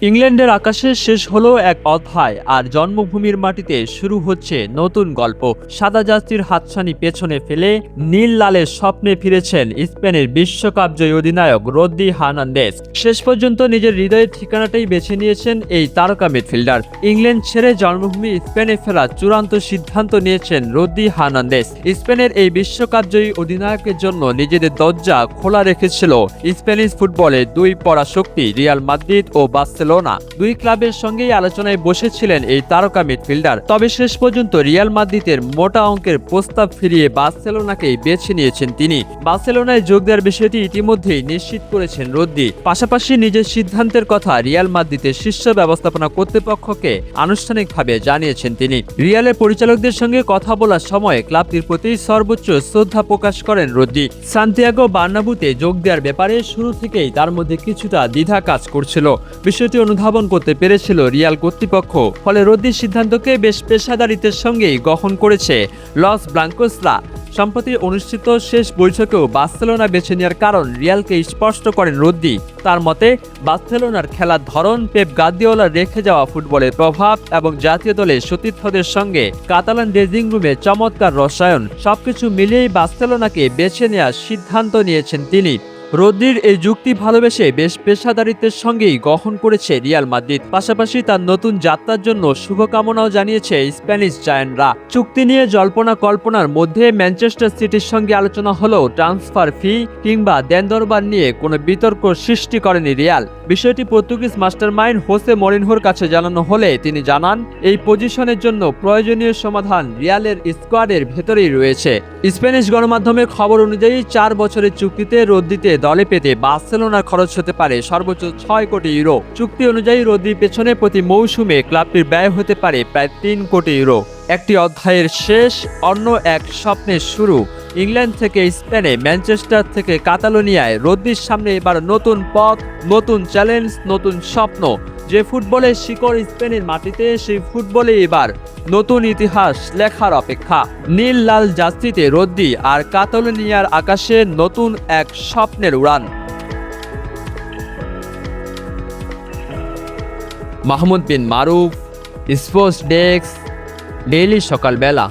ইংল্যান্ডের আকাশে শেষ হলো এক অধ্যায়, আর জন্মভূমির মাটিতে শুরু হচ্ছে নতুন গল্প। সাদা জার্সির হাতছানি পেছনে ফেলে নীল লালের স্বপ্নে ফিরেছেন স্পেনের বিশ্বকাপ জয়ী অধিনায়ক রদ্রি হার্নান্দেজ। শেষ পর্যন্ত নিজের হৃদয়ের ঠিকানাটাই বেছে নিয়েছেন এই তারকা মিডফিল্ডার। ইংল্যান্ড ছেড়ে জন্মভূমি স্পেনে ফেরার চূড়ান্ত সিদ্ধান্ত নিয়েছেন রদ্রি হার্নান্দেজ। স্পেনের এই বিশ্বকাপ জয়ী অধিনায়কের জন্য নিজেদের দরজা খোলা রেখেছিল স্প্যানিশ ফুটবলে দুই পরাশক্তি রিয়াল মাদ্রিদ ও বার্সেলোনা। দুই ক্লাবের সঙ্গেই আলোচনায় বসেছিলেন এই তারকা মিডফিল্ডার। তবে শেষ পর্যন্ত রিয়াল মাদ্রিদের মোটা অঙ্কের প্রস্তাব ফিরিয়ে বার্সেলোনাকেই বেছে নিয়েছেন তিনি। বার্সেলোনায় যোগ দেওয়ার বিষয়টি ইতিমধ্যেই নিশ্চিত করেছেন রদ্রি। পাশাপাশি নিজের সিদ্ধান্তের কথা রিয়াল মাদ্রিদের শীর্ষ ব্যবস্থাপনা কর্তৃপক্ষকে আনুষ্ঠানিকভাবে জানিয়েছেন তিনি। রিয়ালের পরিচালকদের সঙ্গে কথা বলার সময় ক্লাবটির প্রতি সর্বোচ্চ শ্রদ্ধা প্রকাশ করেন রদ্রি। সান্তিয়াগো বার্নাব্যুতে যোগ দেওয়ার ব্যাপারে শুরু থেকেই তার মধ্যে কিছুটা দ্বিধা কাজ করছিল। বিষয়টি অনুধাবন করতে পেরেছিল রিয়াল কর্তৃপক্ষ। ফলে রদ্রির সিদ্ধান্তকে বেশ পেশাদারিত্বের সঙ্গেই গ্রহণ করেছে লস ব্লাঙ্কোসরা। সম্প্রতি অনুষ্ঠিত শেষ বৈঠকেও বার্সেলোনা বেছে নেওয়ার কারণ রিয়ালকে স্পষ্ট করেন রদ্রি। তার মতে, বার্সেলোনার খেলার ধরন, পেপ গার্দিওলার রেখে যাওয়া ফুটবলের প্রভাব এবং জাতীয় দলের সতীর্থদের সঙ্গে কাতালান ড্রেসিং রুমে চমৎকার রসায়ন, সবকিছু মিলিয়েই বার্সেলোনাকে বেছে নেওয়ার সিদ্ধান্ত নিয়েছেন তিনি। রদ্রির এই যুক্তি ভালোবেসে বেশ পেশাদারিত্বের সঙ্গেই গ্রহণ করেছে রিয়াল মাদ্রিদ। পাশাপাশি তার নতুন যাত্রার জন্য শুভকামনাও জানিয়েছে স্প্যানিশ জায়ান্টরা। চুক্তি নিয়ে জল্পনা কল্পনার মধ্যে ম্যানচেস্টার সিটির সঙ্গে আলোচনা হলেও ট্রান্সফার ফি কিংবা দেনদরবার নিয়ে কোনো বিতর্ক সৃষ্টি করেনি রিয়াল। বিষয়টি পর্তুগিজ মাস্টারমাইন্ড হোসে মরিনহোর কাছে জানানো হলে তিনি জানান, এই পজিশনের জন্য প্রয়োজনীয় সমাধান রিয়ালের স্কোয়াডের ভেতরেই রয়েছে। স্প্যানিশ গণমাধ্যমের খবর অনুযায়ী 4 বছরের চুক্তিতে রদ্রিতে দলে পেতে বার্সেলোনার খরচ হতে পারে সর্বোচ্চ 6 কোটি ইউরো। চুক্তি অনুযায়ী রদ্রির পেছনে প্রতি মৌসুমে ক্লাবটির ব্যয় হতে পারে প্রায় 3 কোটি ইউরো। একটি অধ্যায়ের শেষ, অন্য এক স্বপ্নের শুরু। ইংল্যান্ড থেকে স্পেনে, ম্যানচেস্টার থেকে কাতালোনিয়ায় রদ্রির সামনে এবার নতুন পথ, নতুন চ্যালেঞ্জ, নতুন স্বপ্ন। যে ফুটবলের শিকড় স্পেনের মাটিতে, সেই ফুটবলে এবার নতুন ইতিহাস লেখার অপেক্ষা। নীল লাল জার্সিতে রদ্রি আর কাতালোনিয়ার আকাশে নতুন এক স্বপ্নের উড়ান। মাহমুদ বিন মারুফ, স্পোর্টস ডেস্ক, ডেইলি সকালবেলা।